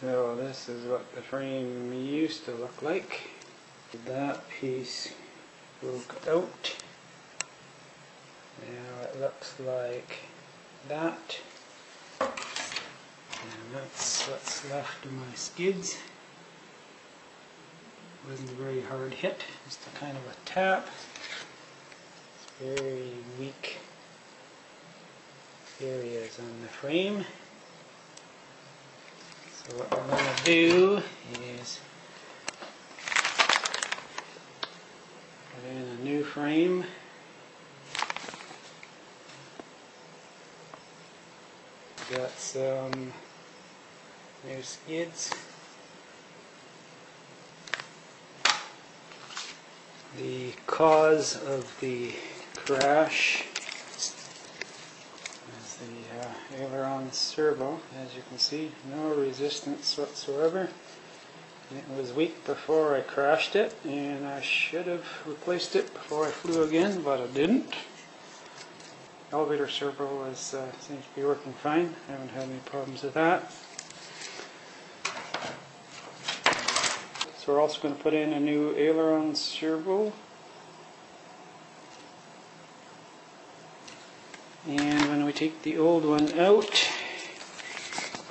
So this is what the frame used to look like. That piece broke out. Now it looks like that. And that's what's left of my skids. Wasn't a very hard hit, just a kind of a tap. It's very weak areas on the frame. So what we're going to do is put in a new frame. Got some new skids. The cause of the crash is the Aileron Servo. As you can see, no resistance whatsoever. It was weak before I crashed it, and I should have replaced it before I flew again, but I didn't. Elevator servo seems to be working fine. I haven't had any problems with that. So we're also going to put in a new Aileron Servo. And when we take the old one out,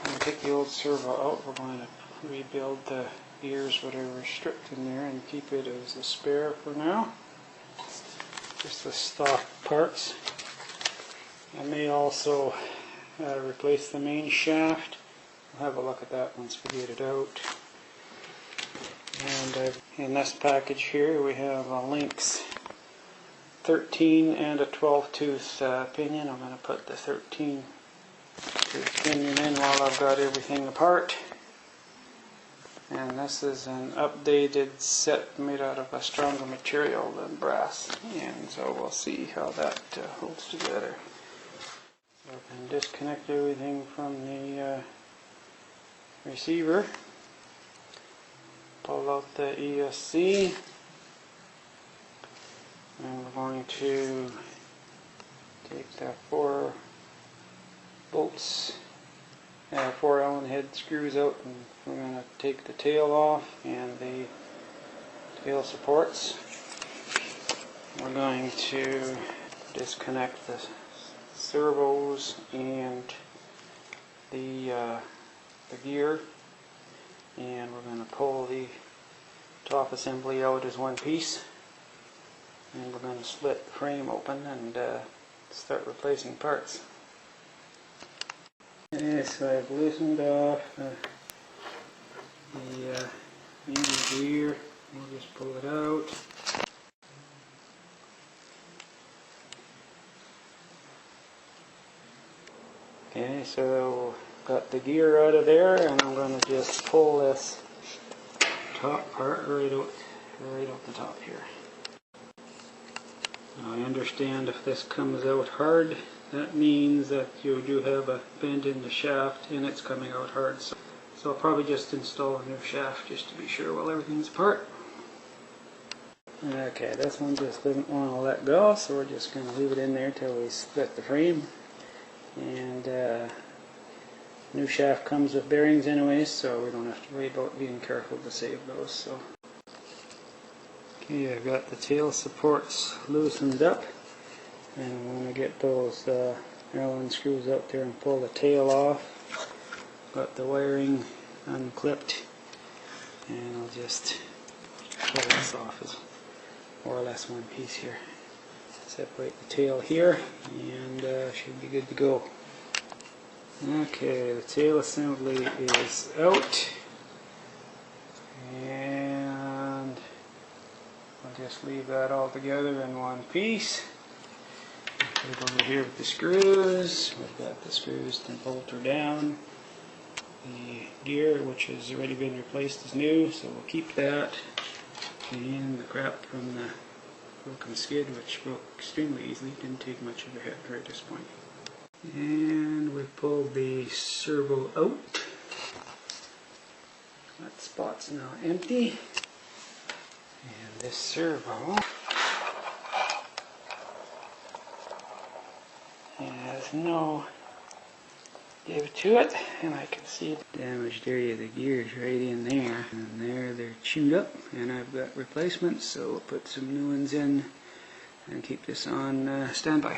when we take the old servo out, we're going to rebuild the gears, whatever is stripped in there, and keep it as a spare for now. Just the stock parts. I may also replace the main shaft. We'll have a look at that once we get it out. And in this package here we have a Lynx 13 and a 12 tooth pinion. I'm going to put the 13 tooth pinion in while I've got everything apart. And this is an updated set made out of a stronger material than brass. And so we'll see how that holds together. So I can disconnect everything from the receiver. Pull out the ESC, and we're going to take the 4 bolts, 4 Allen head screws out, and we're going to take the tail off and the tail supports. We're going to disconnect the servos and the gear, and we're going to pull the top assembly out as one piece, and we're going to split the frame open and start replacing parts. Okay, so I've loosened off the main gear. We'll just pull it out. Okay, so got the gear out of there, and I'm going to just pull this top part right out the top here. Now I understand if this comes out hard, that means that you do have a bend in the shaft and it's coming out hard. So I'll probably just install a new shaft just to be sure while everything's apart. Okay, this one just doesn't want to let go, so we're just going to leave it in there till we split the frame. And new shaft comes with bearings anyways, so we don't have to worry about being careful to save those. So, okay, I've got the tail supports loosened up, and I'm going to get those Allen screws out there and pull the tail off. Got the wiring unclipped, and I'll just pull this off as more or less one piece here. Separate the tail here, and should be good to go. Okay, the tail assembly is out, and I'll just leave that all together in one piece. Put it over here with the screws. We've got the screws to bolt her down. The gear, which has already been replaced, is new, so we'll keep that. And the crap from the broken skid, which broke extremely easily, didn't take much of a hit right at this point. And we pulled the servo out. That spot's now empty. And this servo has no give to it, and I can see the damaged area of the gears right in there. And there they're chewed up, and I've got replacements, so we'll put some new ones in and keep this on standby.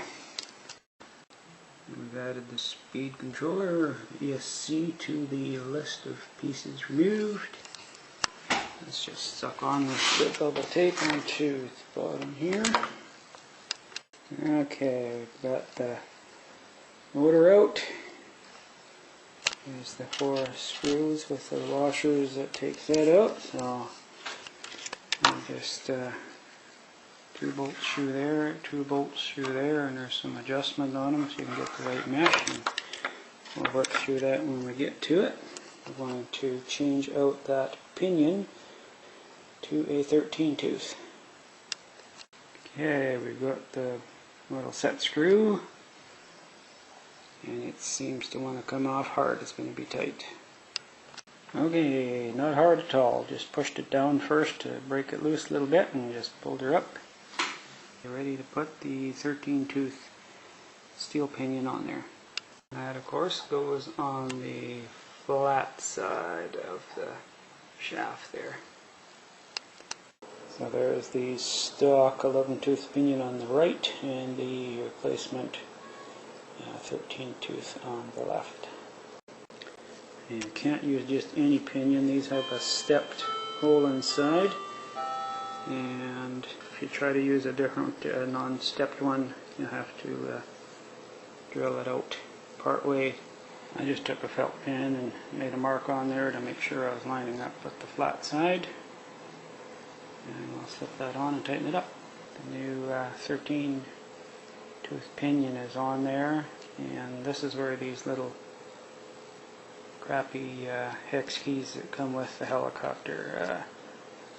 We've added the speed controller ESC to the list of pieces removed. Let's just suck on the bubble tape onto the bottom here. Okay, we've got the motor out. There's the 4 screws with the washers that takes that out. So just 2 bolts through there, 2 bolts through there, and there's some adjustment on them so you can get the right mesh. And we'll work through that when we get to it. We're going to change out that pinion to a 13 tooth. Okay, we've got the little set screw, and it seems to want to come off hard. It's going to be tight. Okay, not hard at all. Just pushed it down first to break it loose a little bit and just pulled her up. You're ready to put the 13 tooth steel pinion on there. That of course goes on the flat side of the shaft there. So there's the stock 11 tooth pinion on the right and the replacement 13 tooth on the left. And you can't use just any pinion. These have a stepped hole inside, and if you try to use a different non-stepped one, you have to drill it out part way. I just took a felt pen and made a mark on there to make sure I was lining up with the flat side, and I'll slip that on and tighten it up. The new 13 tooth pinion is on there, and this is where these little crappy hex keys that come with the helicopter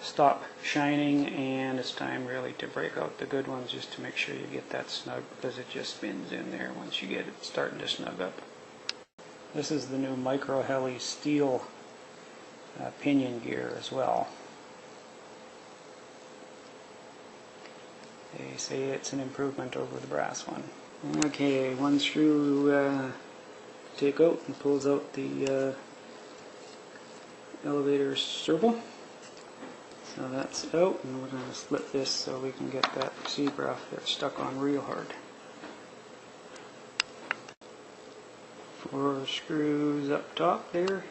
stop shining, and it's time really to break out the good ones just to make sure you get that snug, because it just spins in there once you get it starting to snug up. This is the new micro heli steel pinion gear as well. They say it's an improvement over the brass one. Okay, one screw take out and pulls out the elevator servo. So that's out, and we're going to split this so we can get that receiver off there stuck on real hard. 4 screws up top there.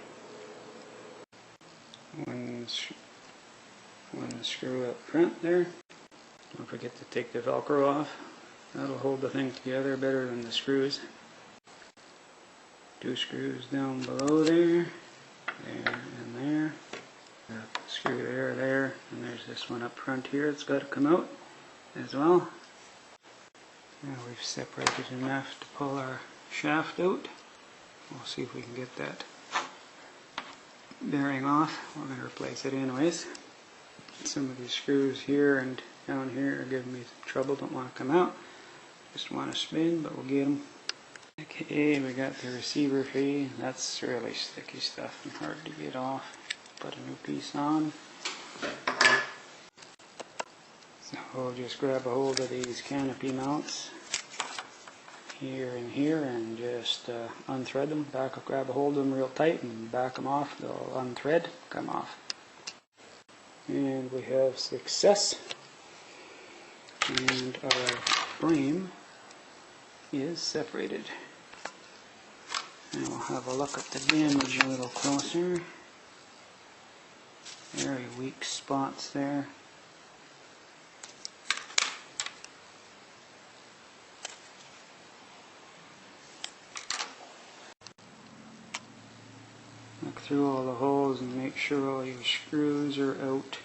One screw up front there. Don't forget to take the Velcro off. That'll hold the thing together better than the screws. 2 screws down below there, and there. Screw there, and there's this one up front here. It's got to come out as well. Now we've separated enough to pull our shaft out. We'll see if we can get that bearing off. We're going to replace it anyways. Some of these screws here and down here are giving me some trouble, don't want to come out. Just want to spin, but we'll get them. Okay, we got the receiver free. That's really sticky stuff and hard to get off. Put a new piece on. So we'll just grab a hold of these canopy mounts here and here and just unthread them. Grab a hold of them real tight and back them off. They'll unthread, come off. And we have success. And our frame is separated. And we'll have a look at the damage a little closer. Very weak spots there. Look through all the holes and make sure all your screws are out.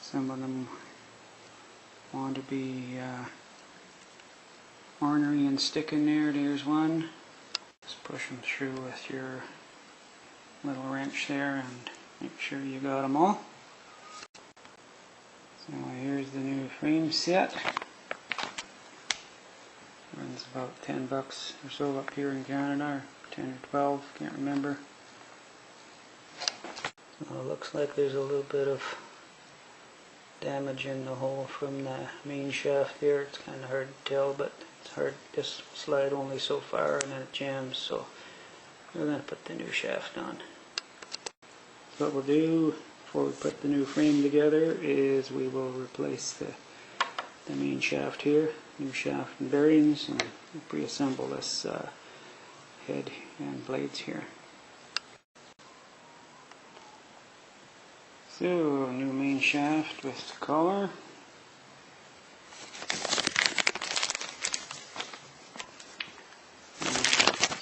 Some of them want to be ornery and stick in there. There's one. Just push them through with your little wrench there and make sure you got them all. So here's the new frame set. Runs about $10 or so up here in Canada, or 10 or 12, can't remember. Well, it looks like there's a little bit of damage in the hole from the main shaft here. It's kind of hard to tell, but It's hard, just slide only so far and then it jams, so we're going to put the new shaft on. So what we'll do before we put the new frame together is we will replace the main shaft here, new shaft and bearings, and reassemble this head and blades here. So, new main shaft with the collar. I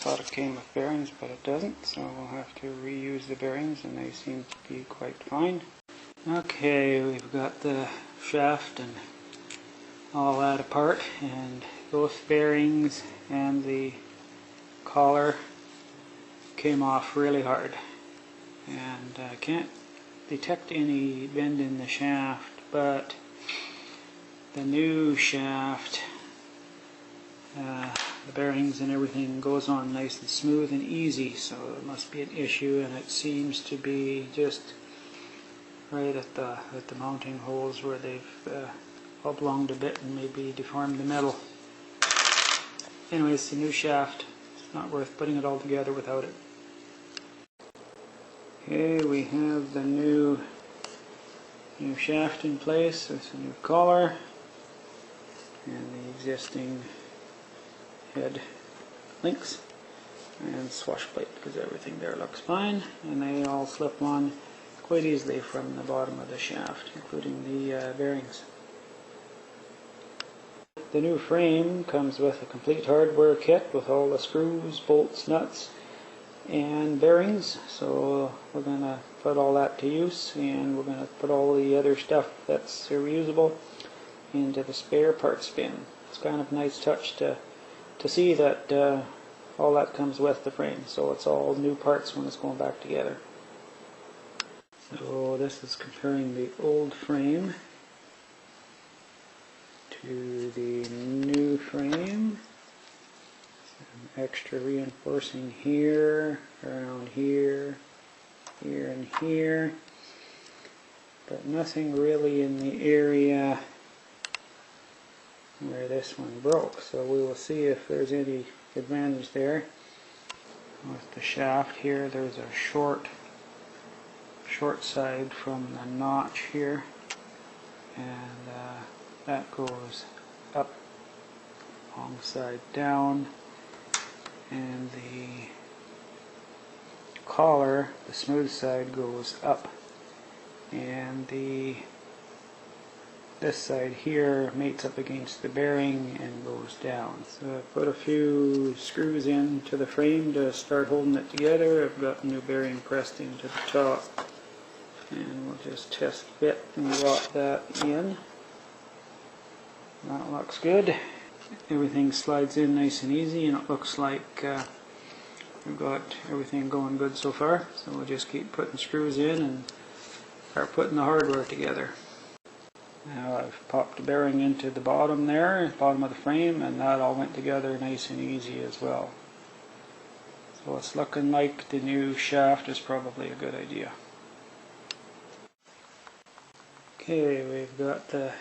thought it came with bearings, but it doesn't, so we'll have to reuse the bearings, and they seem to be quite fine. Okay, we've got the shaft and all that apart, and both bearings and the collar came off really hard, and I can't detect any bend in the shaft, but the new shaft, the bearings and everything goes on nice and smooth and easy, so it must be an issue, and it seems to be just right at the mounting holes where they've oblonged a bit and maybe deformed the metal. Anyways, the new shaft, it's not worth putting it all together without it. Okay, we have the new shaft in place with a new collar and the existing head links and swash plate, because everything there looks fine, and they all slip on quite easily from the bottom of the shaft, including the bearings. The new frame comes with a complete hardware kit with all the screws, bolts, nuts, and bearings, so we're going to put all that to use, and we're going to put all the other stuff that's reusable into the spare parts bin. It's kind of a nice touch to see that all that comes with the frame, so it's all new parts when it's going back together. So this is comparing the old frame to the new frame. Some extra reinforcing here, around here, here and here, but nothing really in the area where this one broke, so we will see if there's any advantage there. With the shaft here, there's a short side from the notch here, and that goes up, long side down, and the collar, the smooth side, goes up, and this side here mates up against the bearing and goes down. So I put a few screws into the frame to start holding it together. I've got a new bearing pressed into the top, and we'll just test fit and drop that in. That looks good. Everything slides in nice and easy, and it looks like we've got everything going good so far. So we'll just keep putting screws in and start putting the hardware together. Now I've popped the bearing into the bottom there, bottom of the frame, and that all went together nice and easy as well. So it's looking like the new shaft is probably a good idea. Okay, we've got the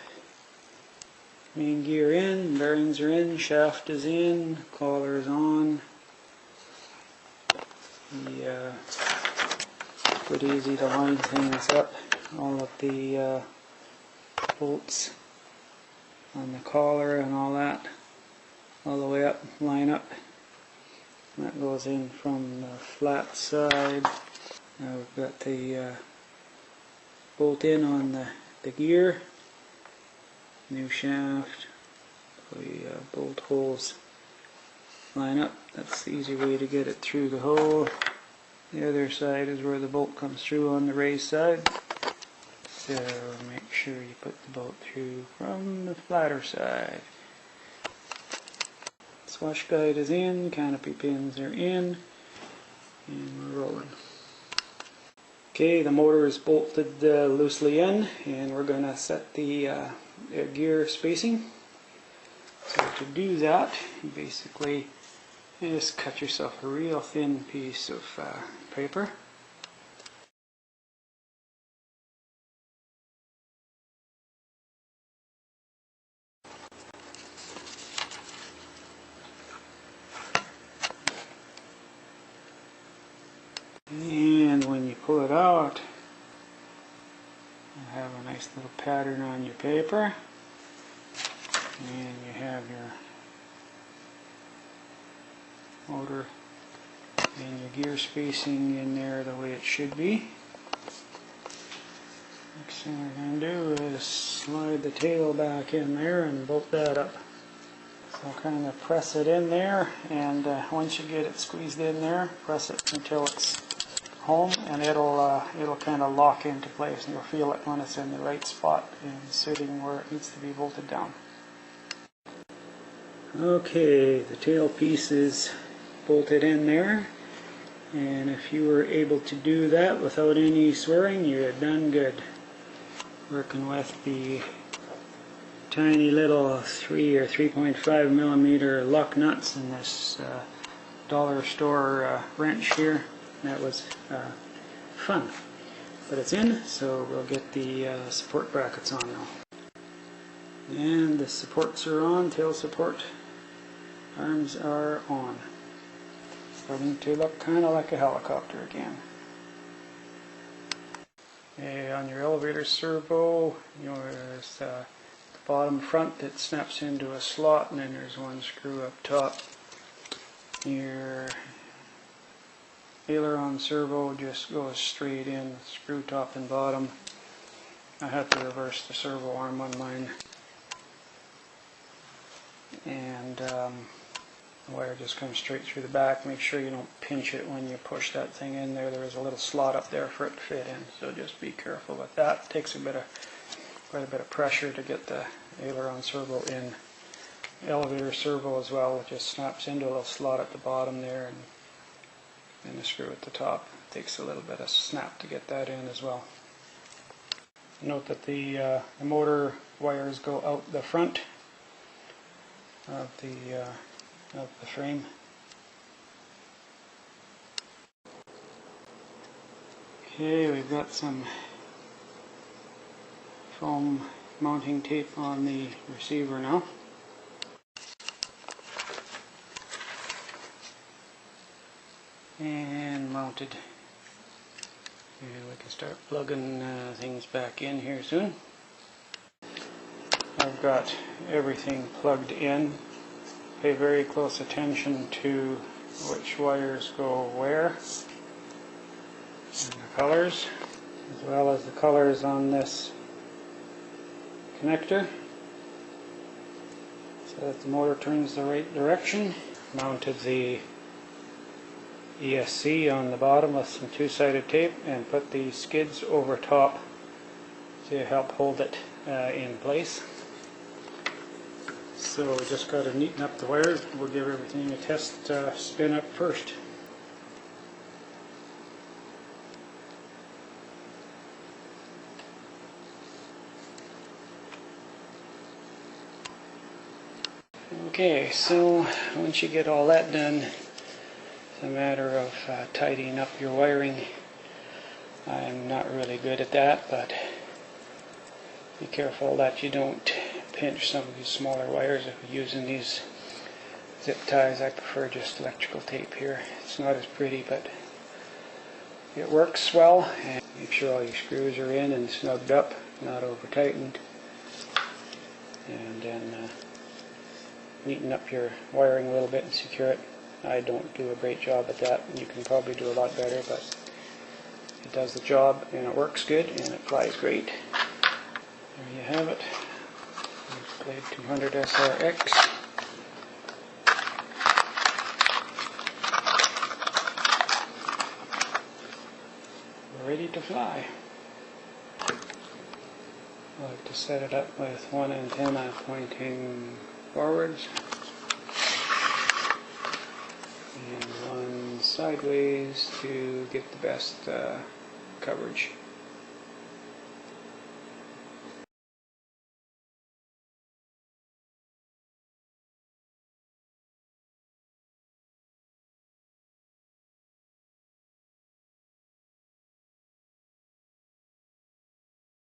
main gear in, bearings are in, shaft is in, collar is on. Quite easy to line things up. All of the bolts on the collar and all that, all the way up, line up. And that goes in from the flat side. Now we've got the bolt in on the gear, new shaft, the bolt holes line up. That's the easy way to get it through the hole. The other side is where the bolt comes through on the raised side. So make sure you put the bolt through from the flatter side. Swash guide is in, canopy pins are in, and we're rolling. Okay, the motor is bolted loosely in, and we're going to set the gear spacing. So to do that, you basically just cut yourself a real thin piece of paper. out. You have a nice little pattern on your paper, and you have your motor and your gear spacing in there the way it should be. Next thing we're going to do is slide the tail back in there and bolt that up. So kind of press it in there, and once you get it squeezed in there, press it until it's home, and it'll kind of lock into place, and you'll feel it when it's in the right spot and sitting where it needs to be bolted down. Okay, the tail piece is bolted in there, and if you were able to do that without any swearing, you're done good. Working with the tiny little 3 or 3.5 millimeter luck nuts in this dollar store wrench here. That was fun. But it's in, so we'll get the support brackets on now. And the supports are on, tail support arms are on. Starting to look kind of like a helicopter again. Okay, on your elevator servo, there's the bottom front that snaps into a slot, and then there's one screw up top. Your Aileron Servo just goes straight in, screw top and bottom. I had to reverse the servo arm on mine, and the wire just comes straight through the back. Make sure you don't pinch it when you push that thing in there. There is a little slot up there for it to fit in, so just be careful with that. It takes quite a bit of pressure to get the Aileron Servo in. The elevator servo as well, it just snaps into a little slot at the bottom there, and the screw at the top. It takes a little bit of snap to get that in as well. Note that the motor wires go out the front of the frame. Okay, we've got some foam mounting tape on the receiver now. And mounted. And we can start plugging things back in here soon. I've got everything plugged in. Pay very close attention to which wires go where, and the colors, as well as the colors on this connector, so that the motor turns the right direction. Mounted the ESC on the bottom with some two-sided tape, and put the skids over top to help hold it in place. So we just got to neaten up the wires. We'll give everything a test spin up first. Okay, so once you get all that done, it's a matter of tidying up your wiring. I'm not really good at that, but be careful that you don't pinch some of these smaller wires. If you're using these zip ties, I prefer just electrical tape here. It's not as pretty, but it works well. And make sure all your screws are in and snugged up, not over tightened. And then neaten up your wiring a little bit and secure it. I don't do a great job at that. You can probably do a lot better, but it does the job and it works good and it flies great. There you have it. Blade 200 SRX. Ready to fly. I like to set it up with one antenna pointing forwards and one sideways to get the best coverage.